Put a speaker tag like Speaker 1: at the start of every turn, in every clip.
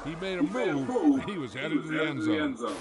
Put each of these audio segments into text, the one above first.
Speaker 1: He made a move, and he was headed to the end zone.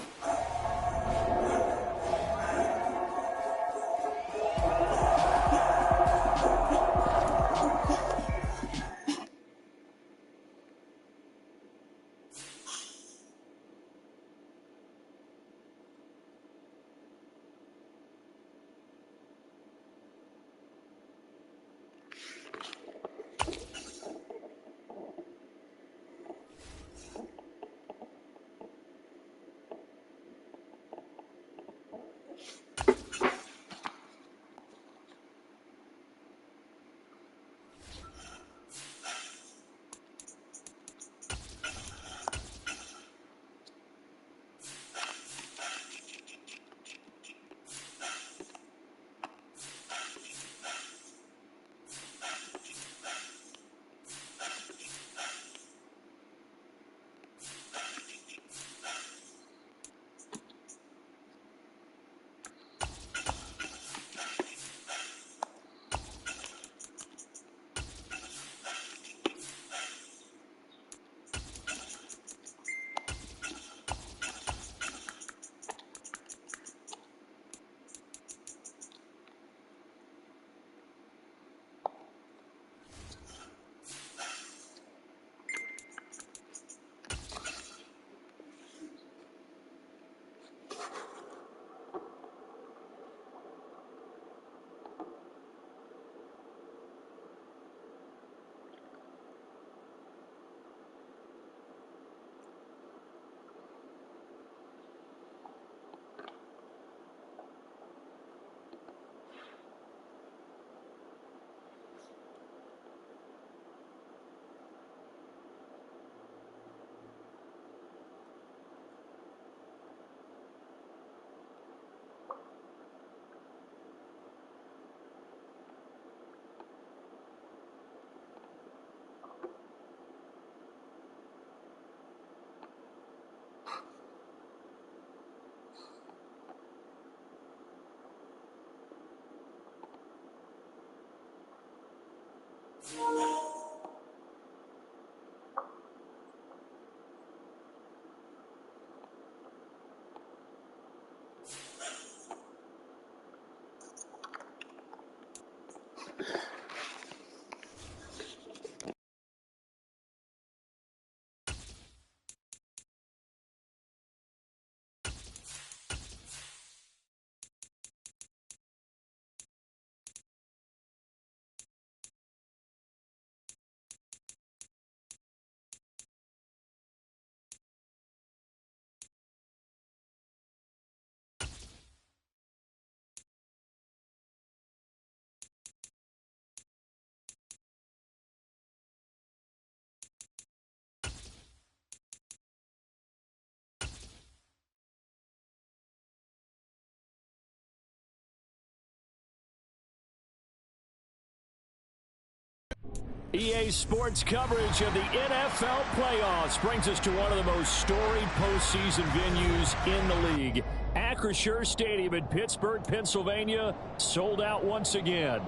Speaker 2: EA Sports coverage of the NFL playoffs brings us to one of the most storied postseason venues in the league. Acrisure Stadium in Pittsburgh, Pennsylvania, sold out once again.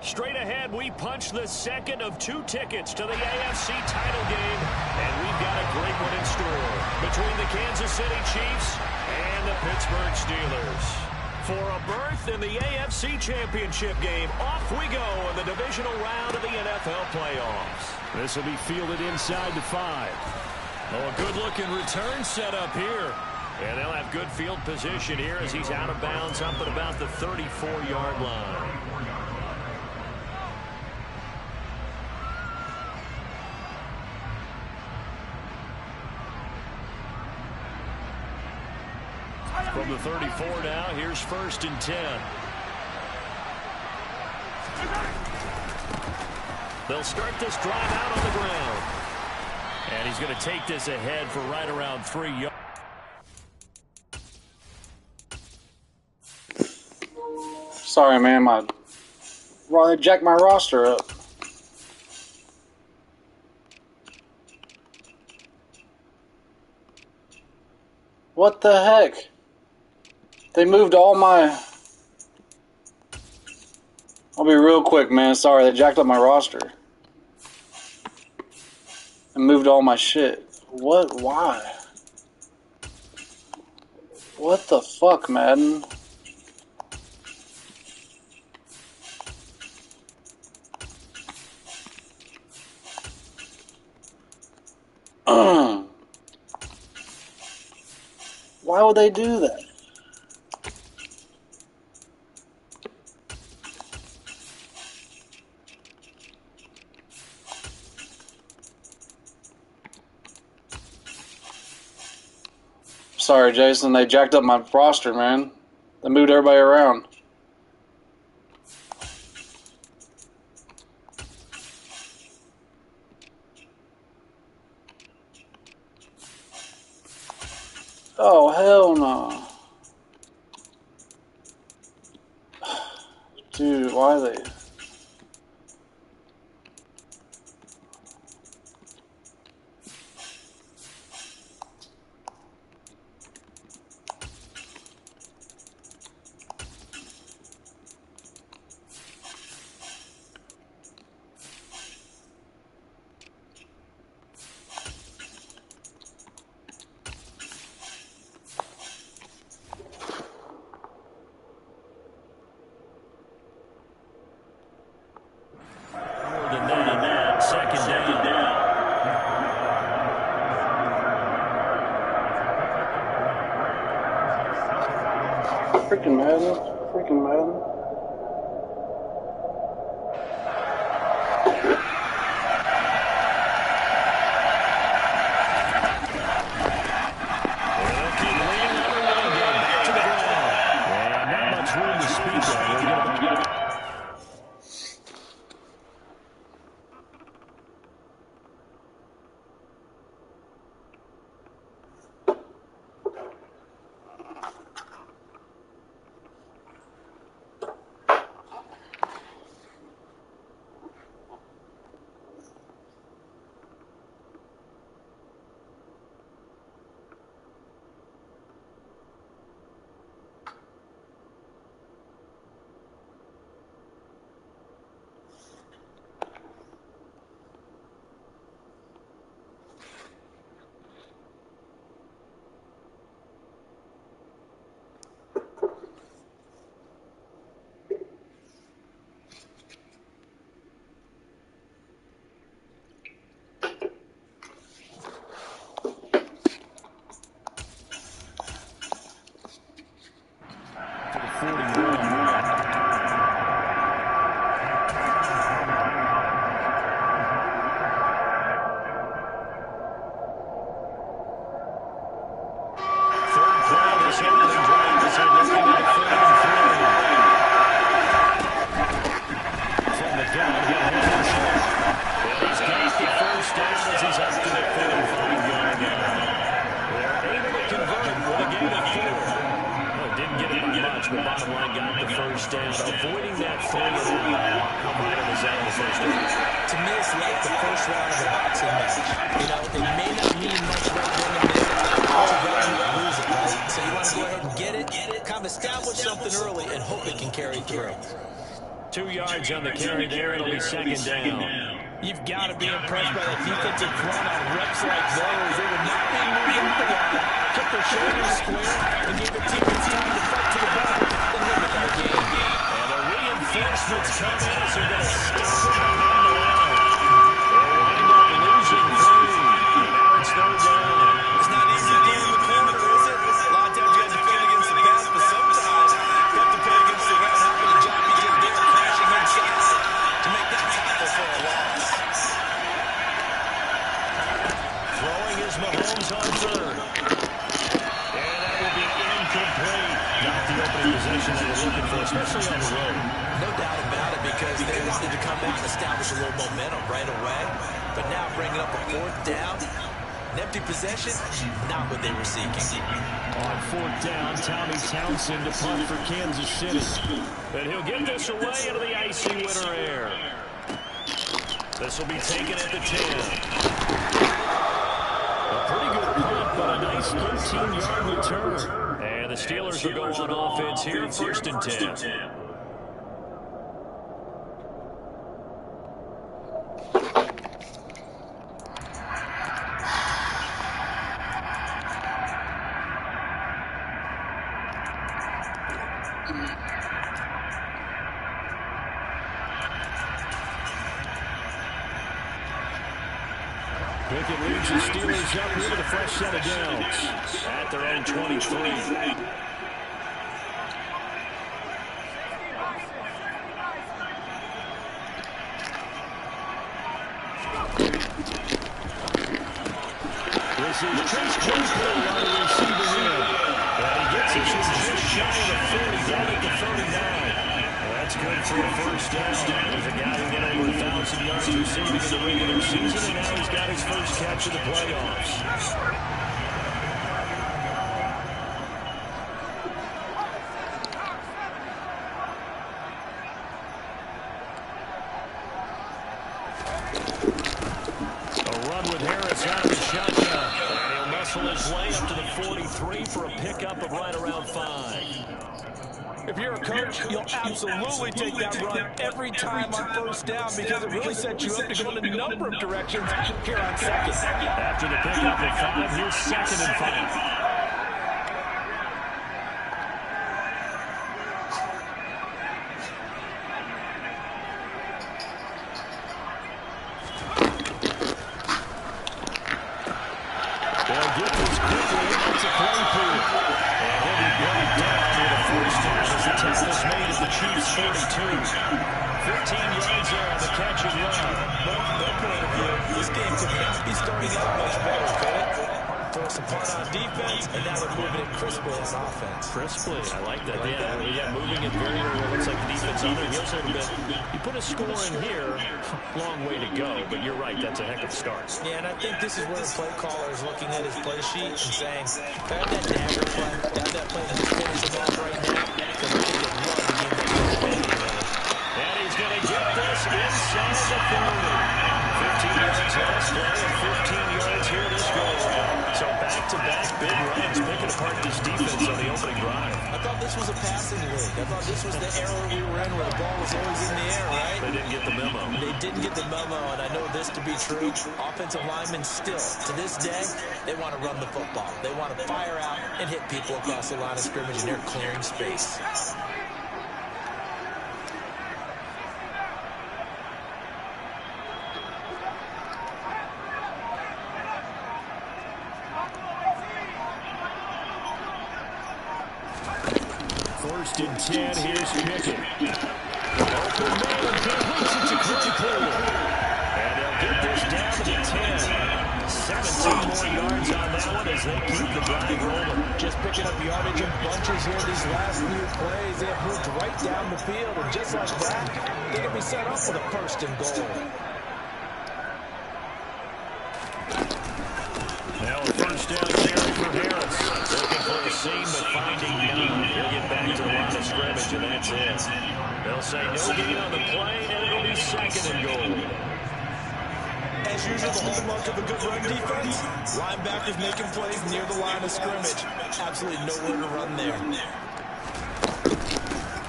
Speaker 2: Straight ahead, we punch the second of two tickets to the AFC title game, and we've got a great one in store between the Kansas City Chiefs and the Pittsburgh Steelers. For a berth in the AFC Championship game, off we go in the divisional round of the NFL playoffs. This will be fielded inside the 5. Oh, a good-looking return set up here. And they'll have good field position here as he's out of bounds up at about the 34-yard line. From the 34 now, here's 1st and 10. They'll start this drive out on the ground. And he's going to take this ahead for right around 3 yards.
Speaker 3: Sorry, man. They jacked my roster up. What the heck? They moved all my... I'll be real quick, man. Sorry, they jacked up my roster. And moved all my shit. What? Why? What the fuck, Madden? Why would they do that? Sorry, Jason, they jacked up my roster, man. They moved everybody around. Oh, hell no. Dude, why are they... Freaking Madden. Freaking Madden.
Speaker 2: On the carry there, it'll be second down.
Speaker 4: You've got to be impressed by that defensive front on reps like those. They were not being moved off the line, kept their shoulders square, and gave the teammates time to fight to the back and win the game.
Speaker 2: And the reinforcements come in as they're going to stop them on the line. They'll wind up losing 3. Now it's third down.
Speaker 4: It's not easy to game in the corner, is it? A lot of times you have to defend against the pass, but sometimes you have to play against the run. How about a job he did there, crashing inside to make that tackle for a loss.
Speaker 2: Throwing is Mahomes on third. And that will be incomplete. Not the opening possession that we're looking for, especially on the road.
Speaker 4: No doubt about it, because they wanted to come out and establish a little momentum right away. But now bringing up a fourth down, an empty possession, not what they were seeking.
Speaker 2: On fourth down, Tommy Townsend to punt for Kansas City. And he'll get this away into the icy winter air. This will be taken at the 10. A pretty good punt, but a nice 13-yard return. And the Steelers will go on offense here, first and 10. Pickett leads the Steelers up here with a fresh set of downs at their own 23. This is Chase Claypool on the receiving end. And he gets it just shy of the 40, down at the 39. That's good for a first down. There's a guy who went over 1,000 yards receiving in the regular season, and now he's got his first catch of the playoffs. A run with Harris out of the shotgun. And he'll muscle his way up to the 43 for a pickup of right around 5.
Speaker 4: If you're a coach, you'll absolutely take that run every time on first down because it really sets you up to go in a number of directions here on second.
Speaker 2: After the pickup of 5, here's 2nd and 5. They'll get this quickly. It's a Claypool. And he'll be brought down with a first down as the tackle's made at the Chiefs' 42. 15 yards there on the catch and run.
Speaker 4: From their point of view, this game could not be starting out much better, could it? Force a punt on defense, and now they're moving it crisply on offense.
Speaker 2: Crisply, I like that. Yeah, moving it very well. Looks like the defense on their heels a little bit. You put a score in here, long way to go, but you're right, that's a heck of a start.
Speaker 4: Yeah, and I think this is where the play caller is looking at his play sheet and saying, grab that dagger play, grab that play and just finish him off right now, because I think they'd love to give that play.
Speaker 2: And he's going to get this inside the 40. 15 yards last play and 15 yards here this go-around. So back-to-back big runs, picking apart this defense on the opening drive.
Speaker 4: I thought this was a passing league. I thought this was the era we were in where the ball was always in the air, right?
Speaker 2: They didn't get the memo.
Speaker 4: They didn't get the memo, and I know this to be true. Offensive linemen still, to this day, they want to run the football. They want to fire out and hit people across the line of scrimmage, and they're clearing space.
Speaker 2: First and 10, here's Pickett. Open man, completes it to Claypool. And they'll get this down to the 10. 17 more yards on that one as they keep the drive rolling.
Speaker 4: Just picking up yardage in bunches here these last few plays. They have moved right down the field, and just like that, they're going to be set up for the first and goal.
Speaker 2: Now a first down carry for Harris. Looking for a seam, but finding none. He'll get back to the line of scrimmage, and that's it. They'll say no gain on the play, and it'll be 2nd and goal.
Speaker 4: As usual, the hallmark of a good run defense, linebackers making plays near the line of scrimmage. Absolutely nowhere to run there.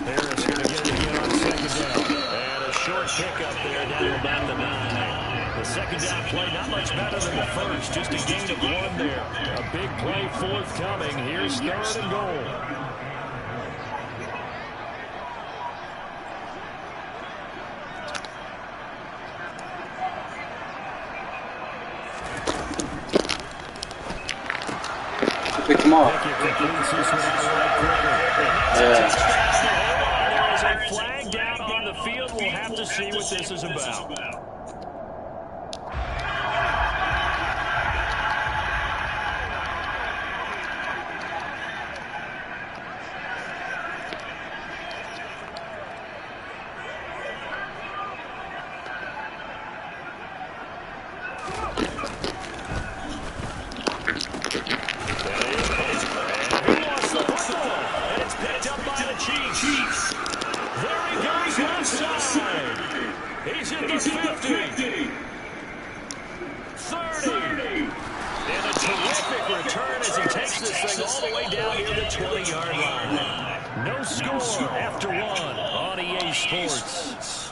Speaker 2: Harris going to get it again on 2nd down. And a short pickup there down to about the 9. The 2nd down play, not much better than the first. Just a gain of 1 there. A big play forthcoming. Here's 3rd and goal.
Speaker 3: Pick him off.
Speaker 2: There is a flag down on the field. We'll have to see what this is about. Chiefs. There he goes left side. He's hit the 50. 30. And a terrific return as he takes this thing all the way down near the 20-yard line. No score after 1 on EA Sports.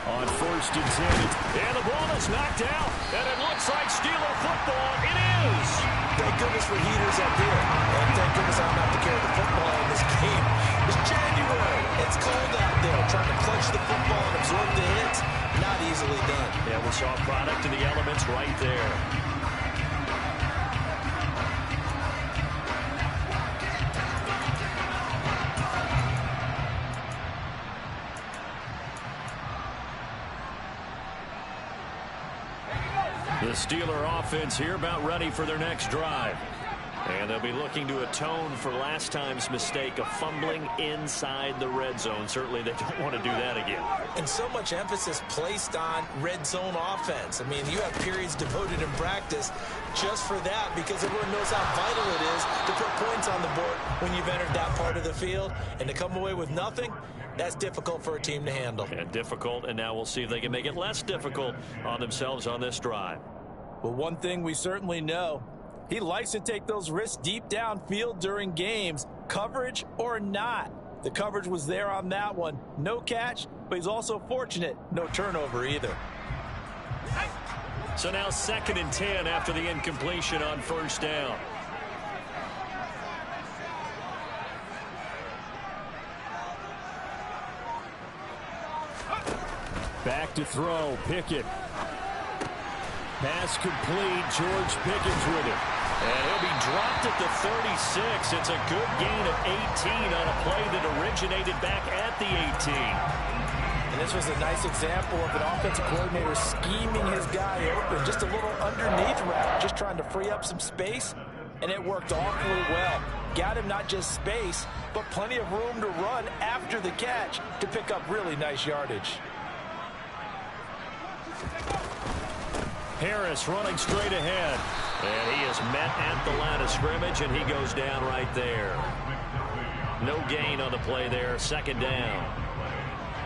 Speaker 2: On 1st and 10. And the ball is knocked out. And it looks like Steeler football. It is.
Speaker 4: Thank goodness for heaters out there. And thank goodness I'm not to carry the football in this game. It's January. It's cold out there. Trying to clutch the football and absorb the hits. Not easily done.
Speaker 2: Yeah, we saw a product of the elements right there. The Steeler offense here about ready for their next drive. And they'll be looking to atone for last time's mistake of fumbling inside the red zone. Certainly they don't want to do that again.
Speaker 4: And so much emphasis placed on red zone offense. I mean, you have periods devoted in practice just for that because everyone knows how vital it is to put points on the board when you've entered that part of the field. And to come away with nothing, that's difficult for a team to handle.
Speaker 2: And difficult, and now we'll see if they can make it less difficult on themselves on this drive.
Speaker 4: Well, one thing we certainly know, he likes to take those risks deep downfield during games, coverage or not. The coverage was there on that one. No catch, but he's also fortunate. No turnover either.
Speaker 2: So now 2nd and 10 after the incompletion on 1st down. Back to throw, Pickett. Pass complete, George Pickens with it. And he'll be dropped at the 36. It's a good gain of 18 on a play that originated back at the 18.
Speaker 4: And this was a nice example of an offensive coordinator scheming his guy open. Just a little underneath route, just trying to free up some space. And it worked awfully well. Got him not just space, but plenty of room to run after the catch to pick up really nice yardage.
Speaker 2: Harris running straight ahead. And he is met at the line of scrimmage, and he goes down right there. No gain on the play there, 2nd down.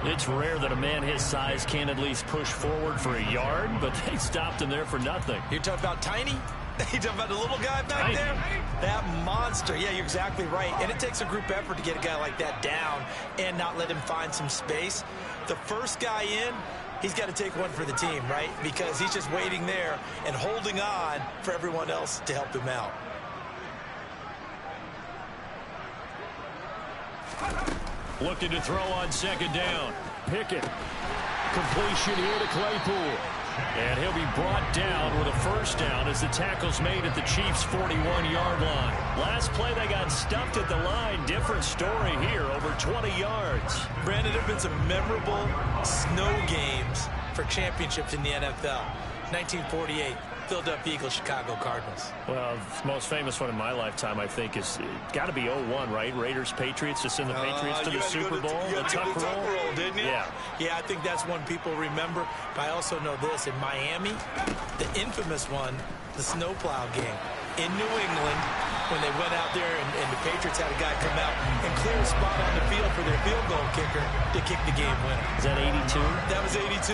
Speaker 2: It's rare that a man his size can at least push forward for a yard, but they stopped him there for nothing.
Speaker 4: You're talking about tiny? You're talking about the little guy back there? That monster. Yeah, you're exactly right. And it takes a group effort to get a guy like that down and not let him find some space. The first guy in, he's got to take one for the team, right? Because he's just waiting there and holding on for everyone else to help him out.
Speaker 2: Looking to throw on 2nd down. Pickett. Completion here to Claypool. And he'll be brought down with a 1st down as the tackle's made at the Chiefs' 41-yard line. Last play, they got stuffed at the line. Different story here, over 20 yards.
Speaker 4: Brandon, there have been some memorable snow games for championships in the NFL. 1948, Philadelphia Eagles, Chicago Cardinals.
Speaker 2: Well, the most famous one in my lifetime, I think, is got to be 01, right? Raiders, Patriots, to send the Patriots to the Super Bowl.
Speaker 4: The tuck roll, didn't you?
Speaker 2: Yeah.
Speaker 4: Yeah, I think that's one people remember. But I also know this. In Miami, the infamous one, the snowplow game. In New England, when they went out there and the Patriots had a guy come out and clear a spot on the field for their field goal kicker to kick the game winner.
Speaker 2: Is that 82?
Speaker 4: That was 82.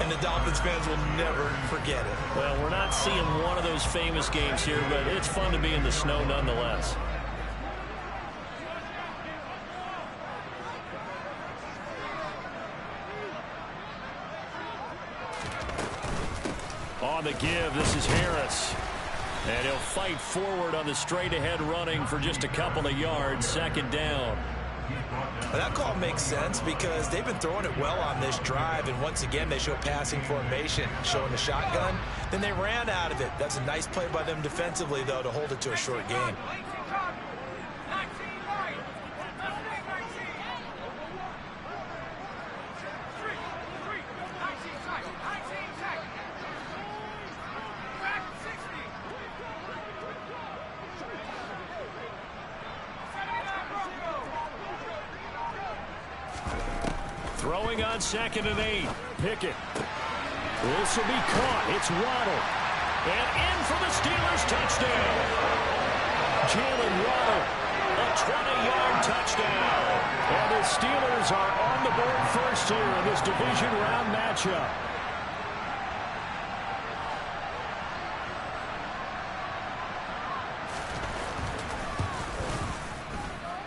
Speaker 4: And the Dolphins fans will never forget it.
Speaker 2: Well, we're not seeing one of those famous games here, but it's fun to be in the snow nonetheless. On the give, this is Harris. And he'll fight forward on the straight-ahead running for just a couple of yards, 2nd down.
Speaker 4: Well, that call makes sense because they've been throwing it well on this drive, and once again they show passing formation, showing the shotgun. Then they ran out of it. That's a nice play by them defensively, though, to hold it to a short gain.
Speaker 2: Throwing on 2nd and 8. Pickett. This will be caught. It's Waddle. And in for the Steelers touchdown. Jalen Waddle. A 20-yard touchdown. And the Steelers are on the board first here in this division round matchup.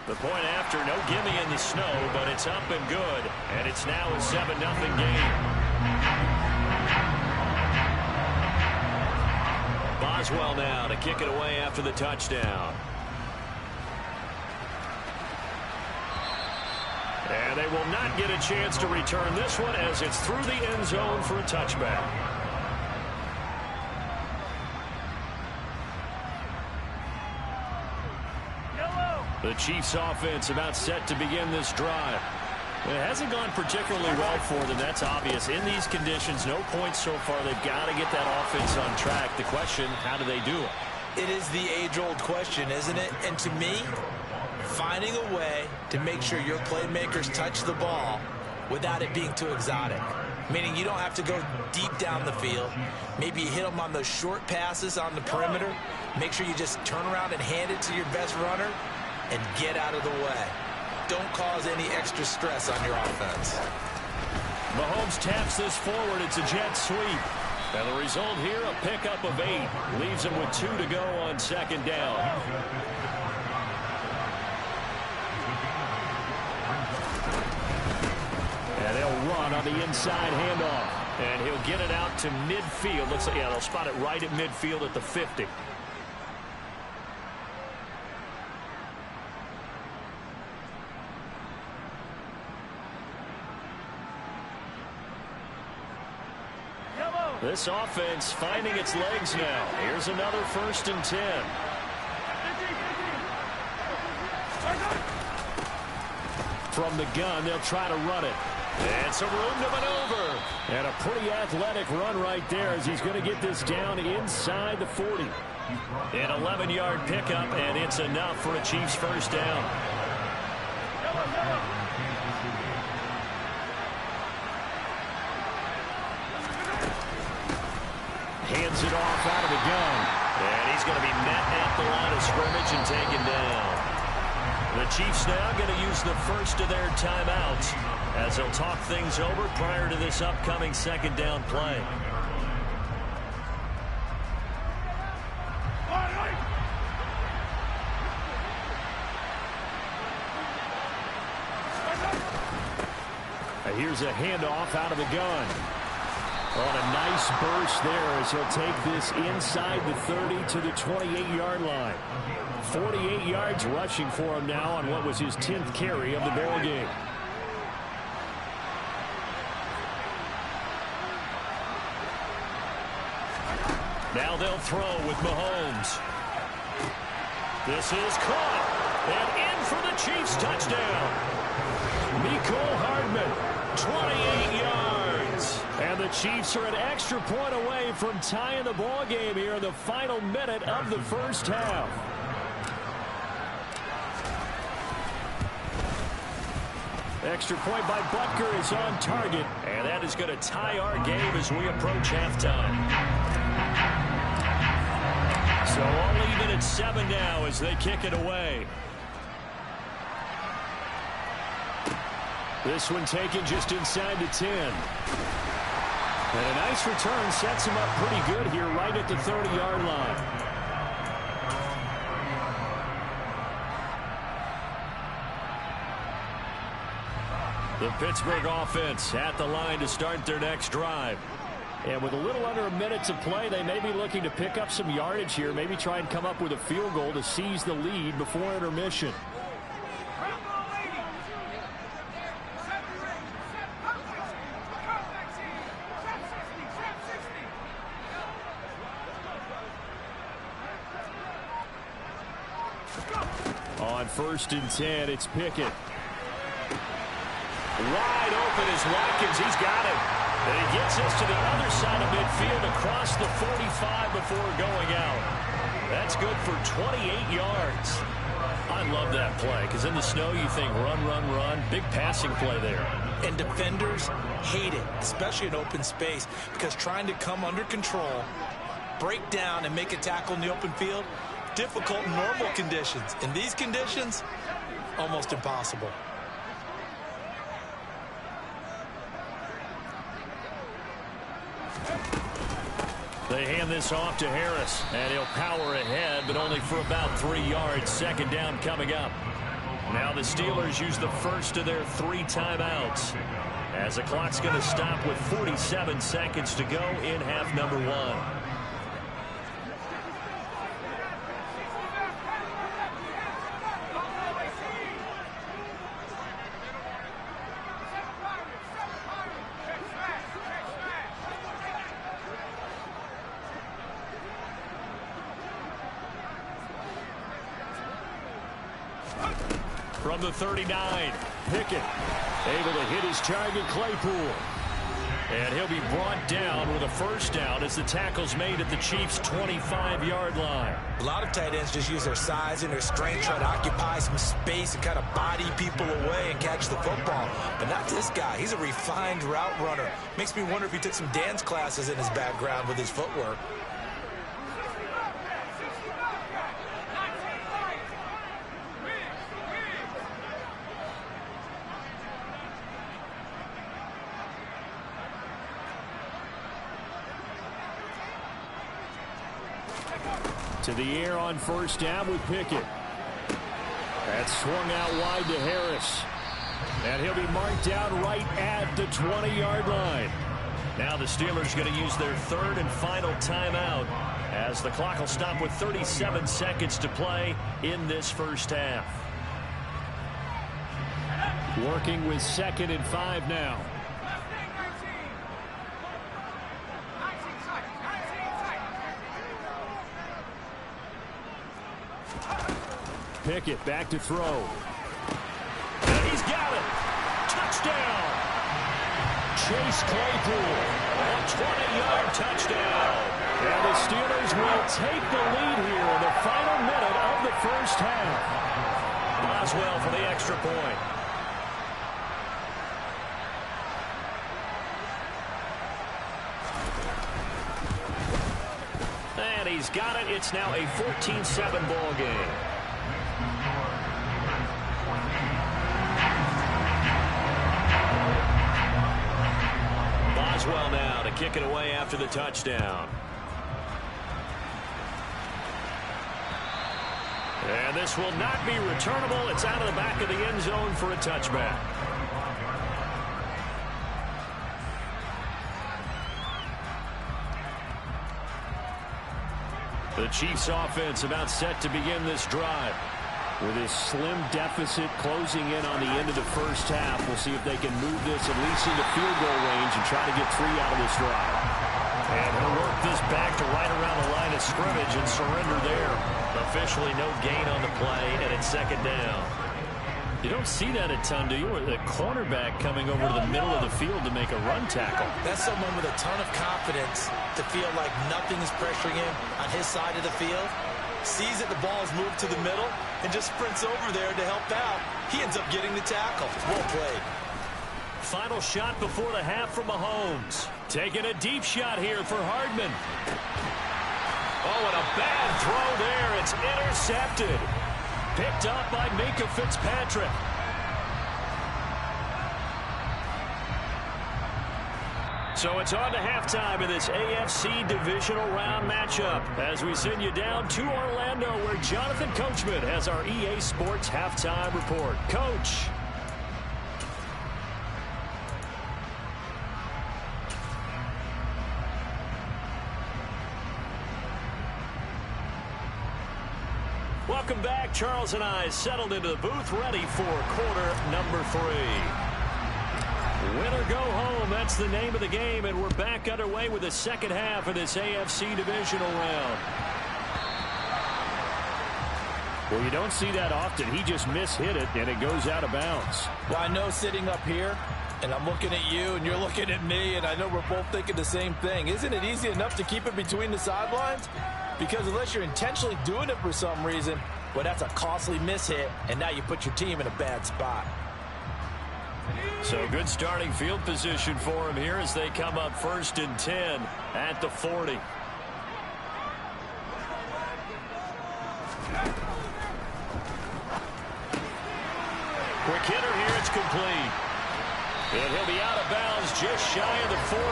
Speaker 2: The point after, no gimme in the snow, but it's up and good. And it's now a 7-0 game. Boswell now to kick it away after the touchdown. And they will not get a chance to return this one as it's through the end zone for a touchback. The Chiefs offense about set to begin this drive. It hasn't gone particularly well for them. That's obvious. In these conditions, no points so far. They've got to get that offense on track. The question, how do they do it?
Speaker 4: It is the age-old question, isn't it? And to me, finding a way to make sure your playmakers touch the ball without it being too exotic. Meaning you don't have to go deep down the field. Maybe you hit them on those short passes on the perimeter. Make sure you just turn around and hand it to your best runner and get out of the way. Don't cause any extra stress on your offense.
Speaker 2: Mahomes taps this forward. It's a jet sweep. And the result here, a pickup of 8. Leaves him with 2 to go on second down. And they'll run on the inside handoff. And he'll get it out to midfield. Looks like, yeah, they'll spot it right at midfield at the 50. This offense finding its legs now. Here's another 1st and 10. From the gun, they'll try to run it. And some room to maneuver. And a pretty athletic run right there as he's going to get this down inside the 40. An 11-yard pickup, and it's enough for a Chiefs first down. Hands it off out of the gun. And he's going to be met at the line of scrimmage and taken down. The Chiefs now going to use the first of their timeouts as they'll talk things over prior to this upcoming second down play. Here's a handoff out of the gun. On a nice burst there as he'll take this inside the 30 to the 28-yard line. 48 yards rushing for him now on what was his 10th carry of the ball game. Now they'll throw with Mahomes. This is caught. And in for the Chiefs touchdown. Mecole Hardman, 28 yards. And the Chiefs are an extra point away from tying the ball game here in the final minute of the first half. Extra point by Butker is on target. And that is going to tie our game as we approach halftime. So all even at 7 now as they kick it away. This one taken just inside the 10. And a nice return sets him up pretty good here right at the 30-yard line. The Pittsburgh offense at the line to start their next drive. And with a little under a minute to play, they may be looking to pick up some yardage here, maybe try and come up with a field goal to seize the lead before intermission. On 1st and 10, it's Pickett. Wide open is Watkins. He's got it. And he gets us to the other side of midfield across the 45 before going out. That's good for 28 yards. I love that play because in the snow you think run, run, run. Big passing play there.
Speaker 4: And defenders hate it, especially in open space, because trying to come under control, break down, and make a tackle in the open field, difficult in normal conditions. In these conditions, almost impossible.
Speaker 2: They hand this off to Harris, and he'll power ahead, but only for about 3 yards. Second down coming up. Now the Steelers use the first of their 3 timeouts as the clock's going to stop with 47 seconds to go in half number one. From the 39, Pickett able to hit his target, Claypool. And he'll be brought down with a first down as the tackle's made at the Chiefs' 25-yard line.
Speaker 4: A lot of tight ends just use their size and their strength, try to occupy some space and kind of body people away and catch the football. But not this guy. He's a refined route runner. Makes me wonder if he took some dance classes in his background with his footwork.
Speaker 2: To the air on first down with Pickett. That's swung out wide to Harris. And he'll be marked down right at the 20-yard line. Now the Steelers going to use their third and final timeout as the clock will stop with 37 seconds to play in this first half. Working with 2nd and 5 now. Pickett back to throw. And he's got it. Touchdown. Chase Claypool. A 20-yard touchdown. And the Steelers will take the lead here in the final minute of the first half. Boswell for the extra point. And he's got it. It's now a 14-7 ball game. Boswell now to kick it away after the touchdown. And this will not be returnable. It's out of the back of the end zone for a touchback. The Chiefs offense about set to begin this drive. With his slim deficit closing in on the end of the first half, we'll see if they can move this at least into field goal range and try to get 3 out of this drive. And he'll work this back to right around the line of scrimmage and surrender there. Officially no gain on the play, and it's 2nd down. You don't see that a ton, do you? The cornerback coming over to the middle of the field to make a run tackle.
Speaker 4: That's someone with a ton of confidence to feel like nothing is pressuring him on his side of the field. Sees that the ball is moved to the middle and just sprints over there to help out. He ends up getting the tackle. Well played.
Speaker 2: Final shot before the half from Mahomes. Taking a deep shot here for Hardman. Oh, and a bad throw there. It's intercepted. Picked up by Minkah Fitzpatrick. So it's on to halftime in this AFC Divisional Round matchup as we send you down to Orlando where Jonathan Coachman has our EA Sports Halftime Report. Coach. Welcome back. Charles and I settled into the booth ready for quarter number 3. Win or go home, that's the name of the game, and we're back underway with the second half of this AFC Divisional Round. Well, you don't see that often. He just mishit it, and it goes out of bounds.
Speaker 5: Well, I know sitting up here, and I'm looking at you, and you're looking at me, and I know we're both thinking the same thing. Isn't it easy enough to keep it between the sidelines? Because unless you're intentionally doing it for some reason, well, that's a costly mishit, and now you put your team in a bad spot.
Speaker 2: So good starting field position for him here as they come up 1st and 10 at the 40. Quick hitter here, it's complete. And he'll be out of bounds just shy of the 40.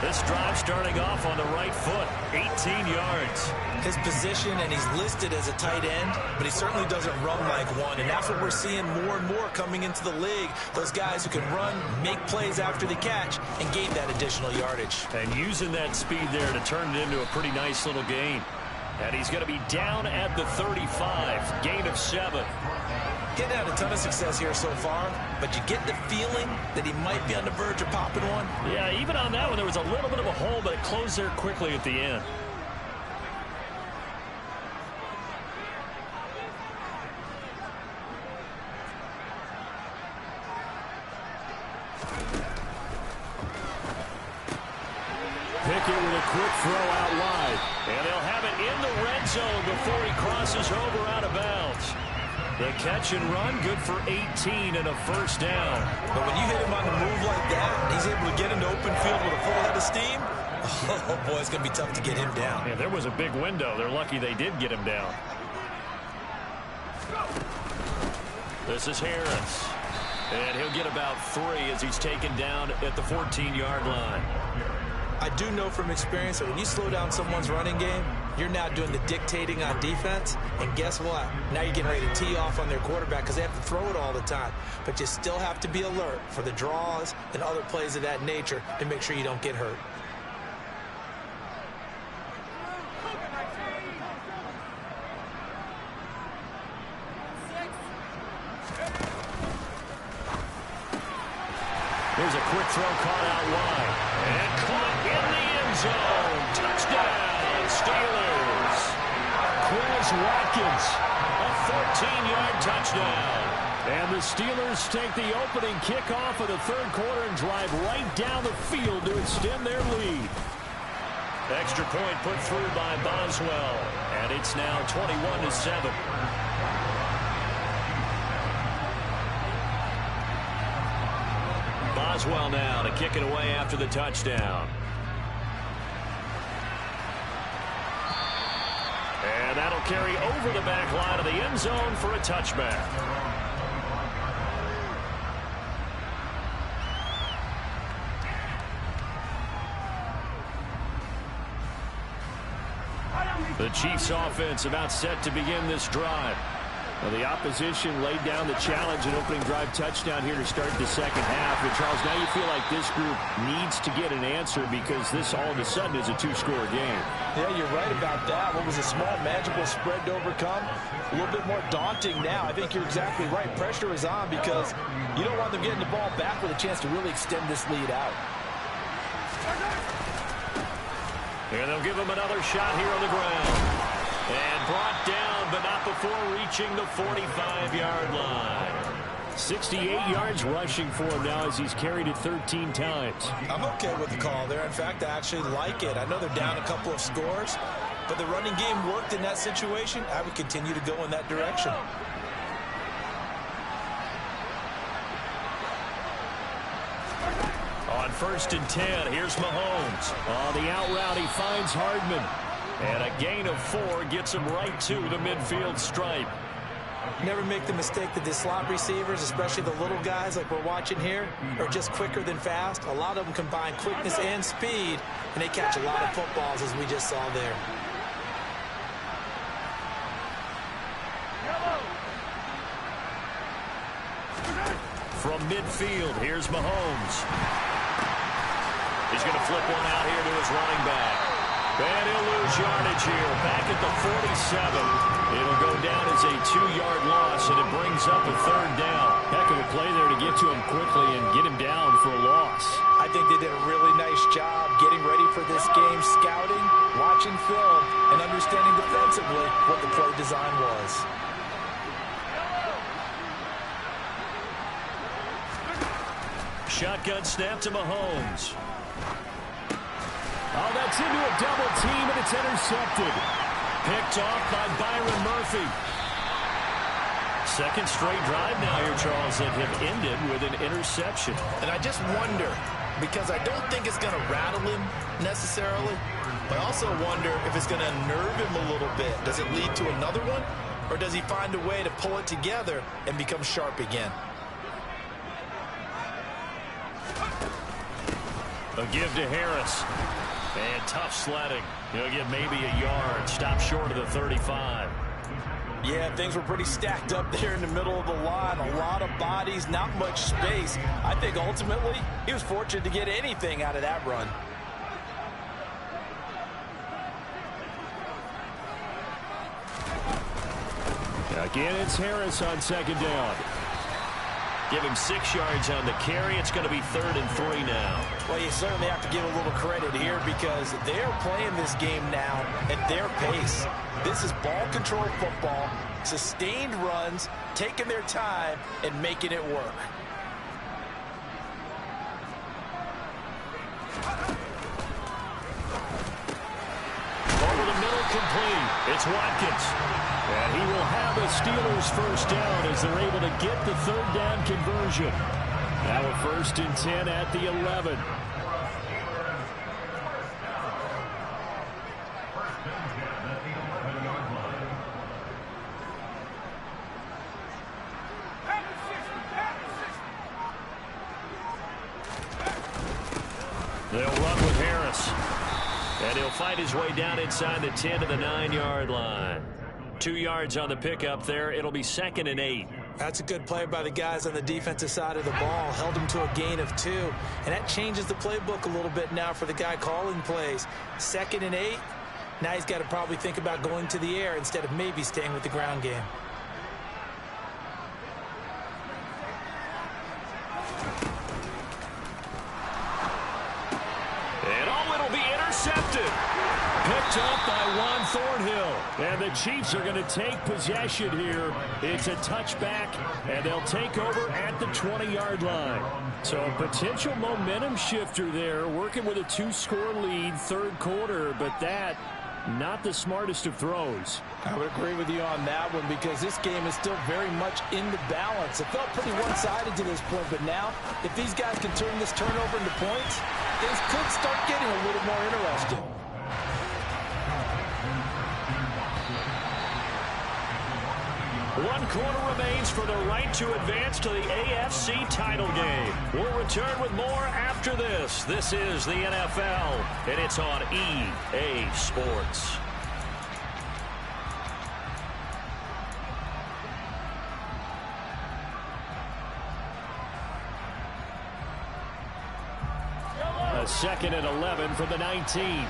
Speaker 2: This drive starting off on the right foot, 18 yards.
Speaker 4: His position, and he's listed as a tight end, but he certainly doesn't run like one, and that's what we're seeing more and more coming into the league. Those guys who can run, make plays after the catch, and gain that additional yardage.
Speaker 2: And using that speed there to turn it into a pretty nice little gain. And he's going to be down at the 35, gain of 7.
Speaker 4: Getting had a ton of success here so far, but you get the feeling that he might be on the verge of popping one.
Speaker 2: Yeah, even on that one, there was a little bit of a hole, but it closed there quickly at the end. Pickett with a quick throw out wide. And they'll have it in the red zone before he crosses over out of bounds. The catch and run, good for 18 and a first down.
Speaker 4: But when you hit him on the move like that, and he's able to get into open field with a full head of steam, oh boy, it's going to be tough to get him down.
Speaker 2: Yeah, there was a big window. They're lucky they did get him down. This is Harris. And he'll get about 3 as he's taken down at the 14-yard line.
Speaker 4: I do know from experience that when you slow down someone's running game, you're now doing the dictating on defense. And guess what? Now you're getting ready to tee off on their quarterback because they have to throw it all the time. But you still have to be alert for the draws and other plays of that nature to make sure you don't get hurt.
Speaker 2: Here's a quick throw caught out wide. And caught in the end zone. Touchdown, Steelers. Quez Watkins, a 14-yard touchdown. And the Steelers take the opening kickoff of the third quarter and drive right down the field to extend their lead. Extra point put through by Boswell. And it's now 21-7. Boswell now to kick it away after the touchdown. And that'll carry over the back line of the end zone for a touchback. The Chiefs offense about set to begin this drive. Well, the opposition laid down the challenge and opening drive touchdown here to start the second half. But, Charles, now you feel like this group needs to get an answer because this all of a sudden is a 2-score game.
Speaker 5: Yeah, you're right about that. What was a small, manageable spread to overcome? A little bit more daunting now. I think you're exactly right. Pressure is on because you don't want them getting the ball back with a chance to really extend this lead out.
Speaker 2: And they'll give him another shot here on the ground. And brought down, but not before reaching the 45-yard line. 68 yards rushing for him now as he's carried it 13 times.
Speaker 4: I'm okay with the call there. In fact, I actually like it. I know they're down a couple of scores, but the running game worked in that situation. I would continue to go in that direction.
Speaker 2: On 1st and 10, here's Mahomes. On the out route, he finds Hardman. And a gain of 4 gets him right to the midfield stripe.
Speaker 4: Never make the mistake that the slot receivers, especially the little guys like we're watching here, are just quicker than fast. A lot of them combine quickness and speed, and they catch a lot of footballs, as we just saw there.
Speaker 2: From midfield, here's Mahomes. He's going to flip one out here to his running back. And he'll lose yardage here, back at the 47. It'll go down as a 2-yard loss, and it brings up a 3rd down. Heck of a play there to get to him quickly and get him down for a loss.
Speaker 4: I think they did a really nice job getting ready for this game, scouting, watching film, and understanding defensively what the play design was.
Speaker 2: Shotgun snap to Mahomes. Oh, that's into a double team, and it's intercepted. Picked off by Byron Murphy. Second straight drive now here, Charles, that have ended with an interception.
Speaker 5: And I just wonder, because I don't think it's going to rattle him necessarily, but I also wonder if it's going to unnerve him a little bit. Does it lead to another one, or does he find a way to pull it together and become sharp again?
Speaker 2: A give to Harris. And tough sledding. He'll get maybe a yard. Stop short of the 35.
Speaker 5: Yeah, things were pretty stacked up there in the middle of the line. A lot of bodies, not much space. I think ultimately he was fortunate to get anything out of that run.
Speaker 2: Again, it's Harris on second down. Give him 6 yards on the carry. It's going to be 3rd and 3 now.
Speaker 5: Well, you certainly have to give a little credit here because they're playing this game now at their pace. This is ball control football, sustained runs, taking their time, and making it work.
Speaker 2: Over the middle, complete. It's Watkins. And he will have a Steelers first down as they're able to get the 3rd down conversion. Now a 1st and 10 at the 11. They'll run with Harris. And he'll fight his way down inside the 10 to the 9-yard line. 2 yards on the pickup there. It'll be 2nd and 8.
Speaker 5: That's a good play by the guys on the defensive side of the ball. Held him to a gain of 2. And that changes the playbook a little bit now for the guy calling plays. 2nd and 8. Now he's got to probably think about going to the air instead of maybe staying with the ground game.
Speaker 2: And oh, it'll be intercepted. Picked up by Juan Thornhill. And the Chiefs are going to take possession here. It's a touchback, and they'll take over at the 20-yard line. So a potential momentum shifter there, working with a 2-score lead, 3rd quarter, but that, not the smartest of throws.
Speaker 5: I would agree with you on that one because this game is still very much in the balance. It felt pretty one-sided to this point, but now, if these guys can turn this turnover into points, things could start getting a little more interesting.
Speaker 2: One quarter remains for the right to advance to the AFC title game. We'll return with more after this. This is the NFL, and it's on EA Sports. A 2nd and 11 from the 19.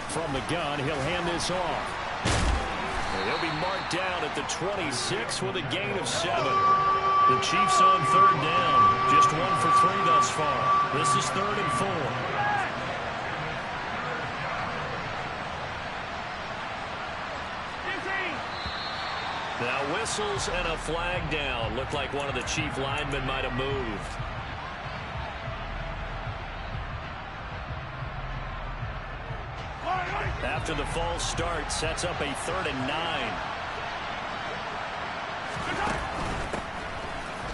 Speaker 2: From the gun, he'll hand this off. And he'll be marked down at the 26 with a gain of 7. The Chiefs on 3rd down. Just 1 for 3 thus far. This is 3rd and 4. Now whistles and a flag down. Looked like one of the Chief linemen might have moved. After the false start, sets up a 3rd and 9.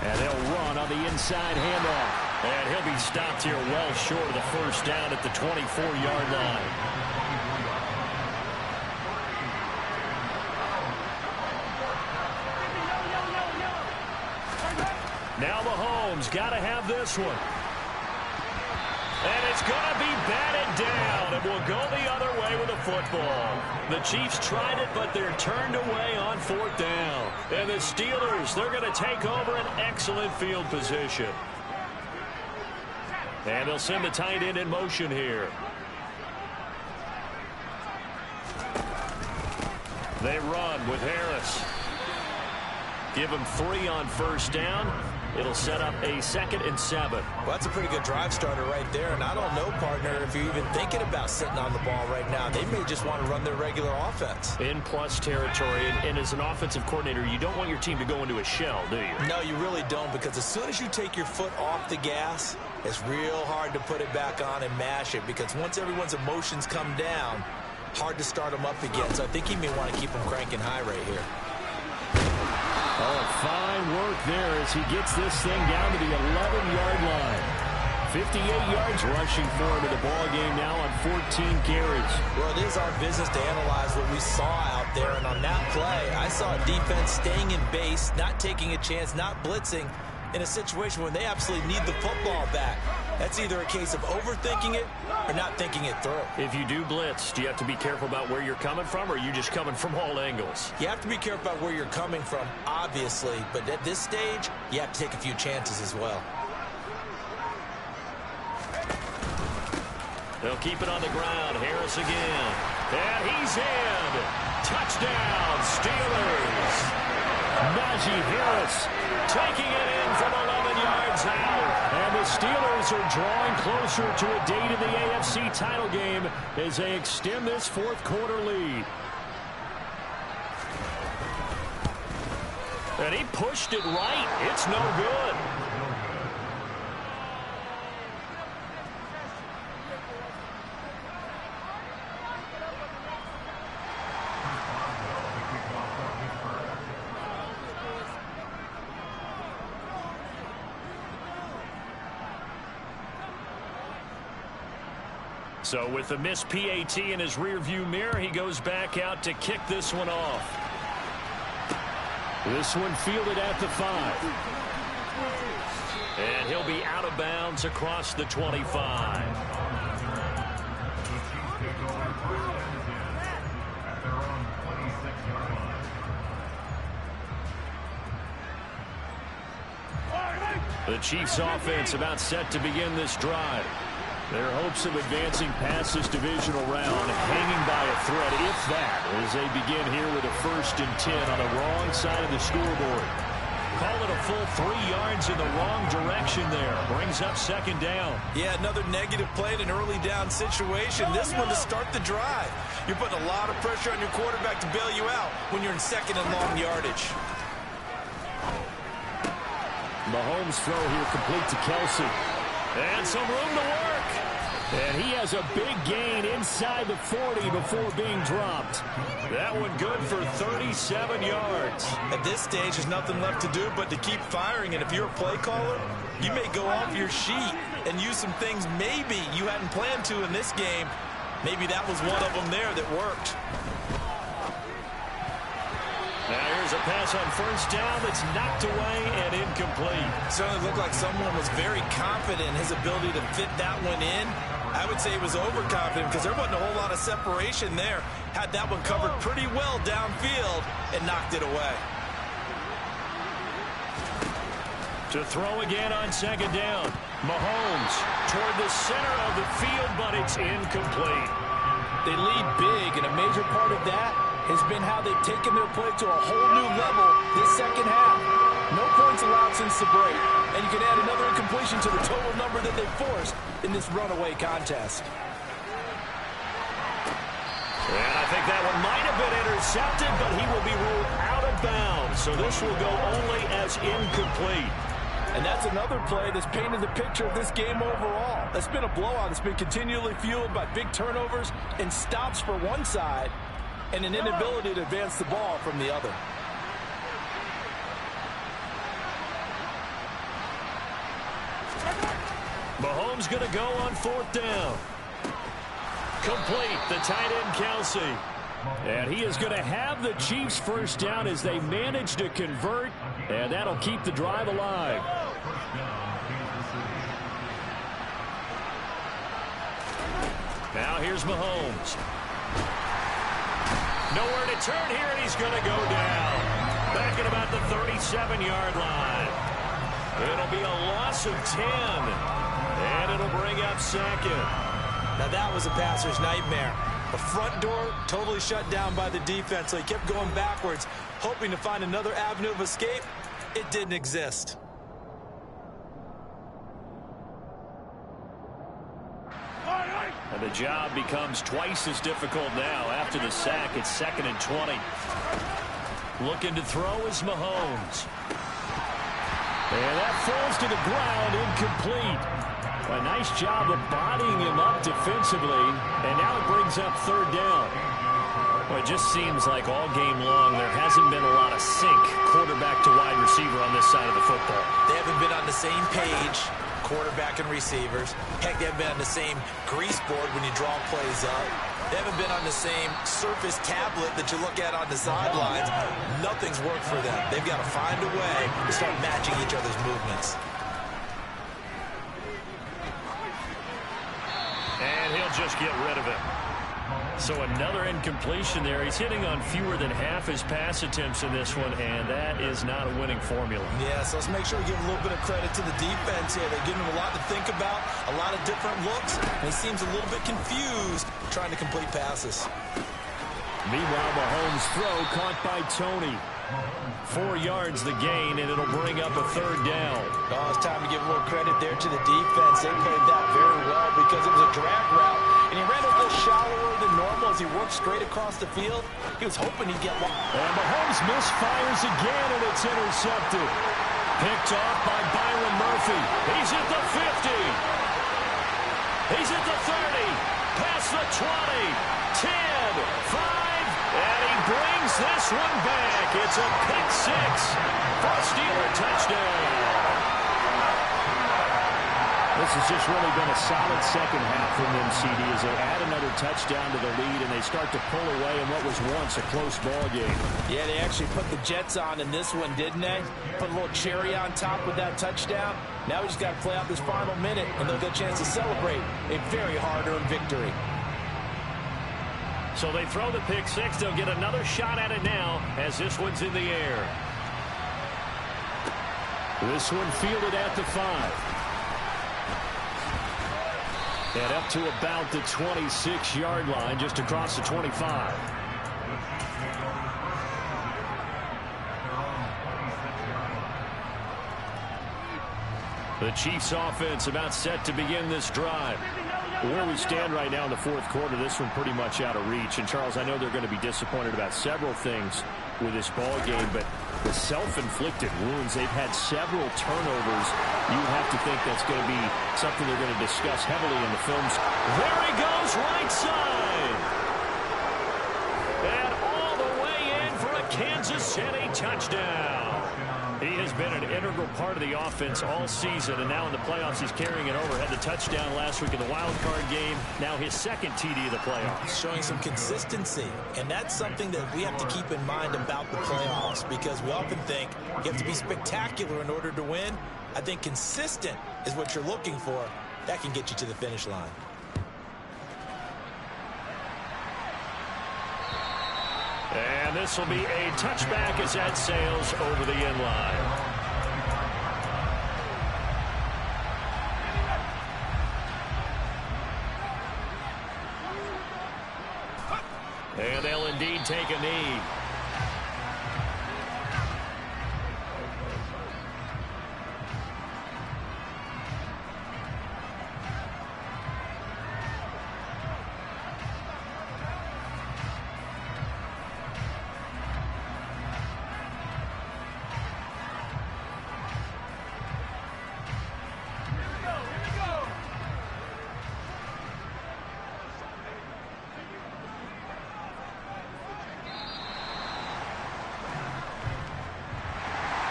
Speaker 2: And they'll run on the inside handoff. And he'll be stopped here well short of the first down at the 24-yard line. Now Mahomes got to have this one. And it's going to be batted down, and we'll go the other way with the football. The Chiefs tried it, but they're turned away on 4th down. And the Steelers, they're going to take over an excellent field position. And they'll send the tight end in motion here. They run with Harris. Give him 3 on first down. It'll set up a 2nd and 7.
Speaker 5: Well, that's a pretty good drive starter right there. And I don't know, partner, if you're even thinking about sitting on the ball right now. They may just want to run their regular offense.
Speaker 2: In plus territory. And as an offensive coordinator, you don't want your team to go into a shell, do you?
Speaker 5: No, you really don't, because as soon as you take your foot off the gas, it's real hard to put it back on and mash it, because once everyone's emotions come down, hard to start them up again. So I think he may want to keep them cranking high right here.
Speaker 2: Oh, fine work there as he gets this thing down to the 11-yard line. 58 yards rushing for him in the ball game now on 14 carries.
Speaker 5: Well, it is our business to analyze what we saw out there, and on that play, I saw a defense staying in base, not taking a chance, not blitzing,
Speaker 4: in a situation when they absolutely need the football back. That's either a case of overthinking it or not thinking it through.
Speaker 2: If you do blitz, do you have to be careful about where you're coming from, or are you just coming from all angles?
Speaker 4: You have to be careful about where you're coming from, obviously, but at this stage, you have to take a few chances as well.
Speaker 2: They'll keep it on the ground. Harris again. And he's in. Touchdown, Steelers. Najee Harris taking it in from 11 yards out. And the Steelers are drawing closer to a date in the AFC title game as they extend this fourth quarter lead. And he pushed it right. It's no good. So with the missed PAT in his rearview mirror, he goes back out to kick this one off. This one fielded at the 5. And he'll be out of bounds across the 25. The Chiefs offense about set to begin this drive. Their hopes of advancing past this divisional round hanging by a thread, if that, as they begin here with a 1st and 10 on the wrong side of the scoreboard. Call it a full 3 yards in the wrong direction there. Brings up 2nd down.
Speaker 4: Yeah, another negative play in an early down situation. This one to start the drive. You're putting a lot of pressure on your quarterback to bail you out when you're in 2nd and long yardage.
Speaker 2: Mahomes' throw here complete to Kelsey. And some room to work. And he has a big gain inside the 40 before being dropped. That one good for 37 yards.
Speaker 4: At this stage, there's nothing left to do but to keep firing. And if you're a play caller, you may go off your sheet and use some things maybe you hadn't planned to in this game. Maybe that was one of them there that worked.
Speaker 2: Now here's a pass on 1st down that's knocked away and incomplete.
Speaker 4: Certainly looked like someone was very confident in his ability to fit that one in. I would say he was overconfident because there wasn't a whole lot of separation there. Had that one covered pretty well downfield and knocked it away.
Speaker 2: To throw again on 2nd down. Mahomes toward the center of the field, but it's incomplete.
Speaker 5: They lead big, and a major part of that has been how they've taken their play to a whole new level this 2nd half. No points allowed since the break, and you can add another incompletion to the total number that they forced in this runaway contest.
Speaker 2: And I think that one might have been intercepted, but he will be ruled out of bounds. So this will go only as incomplete.
Speaker 5: And that's another play that's painted the picture of this game overall. It's been a blowout. It's been continually fueled by big turnovers and stops for one side and an inability to advance the ball from the other.
Speaker 2: Mahomes going to go on 4th down. Complete, the tight end Kelsey. And he is going to have the Chiefs 1st down as they manage to convert, and that'll keep the drive alive. Now here's Mahomes. Nowhere to turn here, and he's going to go down. Back at about the 37-yard line. It'll be a loss of 10. And it'll bring up 2nd.
Speaker 4: Now that was a passer's nightmare. The front door totally shut down by the defense, so he kept going backwards, hoping to find another avenue of escape. It didn't exist.
Speaker 2: And the job becomes twice as difficult now. After the sack, it's 2nd and 20. Looking to throw is Mahomes. And that falls to the ground, incomplete. A nice job of bodying him up defensively, and now it brings up 3rd down. Well, it just seems like all game long there hasn't been a lot of sync quarterback to wide receiver on this side of the football.
Speaker 4: They haven't been on the same page, quarterback and receivers. Heck, they haven't been on the same grease board when you draw plays up. They haven't been on the same surface tablet that you look at on the sidelines. Nothing's worked for them. They've got to find a way to start matching each other's movements.
Speaker 2: And he'll just get rid of it. So another incompletion there. He's hitting on fewer than half his pass attempts in this one, and that is not a winning formula.
Speaker 4: Yeah, so let's make sure we give a little bit of credit to the defense here. They're giving him a lot to think about, a lot of different looks, and he seems a little bit confused trying to complete passes.
Speaker 2: Meanwhile, Mahomes' throw caught by Tony. 4 yards the gain, and it'll bring up a third down.
Speaker 4: Oh, it's time to give a little credit there to the defense. They played that very well because it was a drag route, and he ran a little shallower than normal as he worked straight across the field. He was hoping he'd get long.
Speaker 2: And Mahomes misfires again, and it's intercepted. Picked off by Byron Murphy. He's at the 50. He's at the 30. Past the 20. 10, 5. And he brings this one back. It's a pick-6 for a Steeler touchdown. This has just really been a solid second half from them, CD, as they add another touchdown to the lead and they start to pull away in what was once a close ball game.
Speaker 5: Yeah, they actually put the Jets on in this one, didn't they? Put a little cherry on top with that touchdown. Now we just got to play out this final minute, and they'll get a chance to celebrate a very hard-earned victory.
Speaker 2: So they throw the pick-6. They'll get another shot at it now as this one's in the air. This one fielded at the 5. And up to about the 26-yard line, just across the 25. The Chiefs offense about set to begin this drive. Where we stand right now in the fourth quarter, this one pretty much out of reach. And, Charles, I know they're going to be disappointed about several things with this ball game, but the self-inflicted wounds, they've had several turnovers. You would have to think that's going to be something they're going to discuss heavily in the films. There he goes, right side. And all the way in for a Kansas City touchdown. He has been an integral part of the offense all season, and now in the playoffs he's carrying it over. Had the touchdown last week in the wild card game. Now his second TD of the playoffs.
Speaker 4: Showing some consistency, and that's something that we have to keep in mind about the playoffs, because we often think you have to be spectacular in order to win. I think consistent is what you're looking for. That can get you to the finish line.
Speaker 2: And this will be a touchback as that sails over the end line. And they'll indeed take a knee.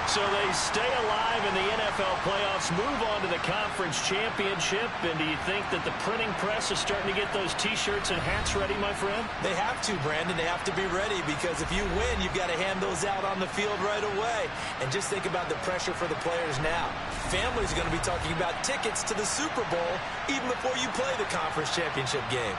Speaker 2: So they stay alive in the NFL playoffs, move on to the conference championship. And do you think that the printing press is starting to get those T-shirts and hats ready, my friend?
Speaker 4: They have to, Brandon. They have to be ready, because if you win, you've got to hand those out on the field right away. And just think about the pressure for the players now. Families are going to be talking about tickets to the Super Bowl even before you play the conference championship game.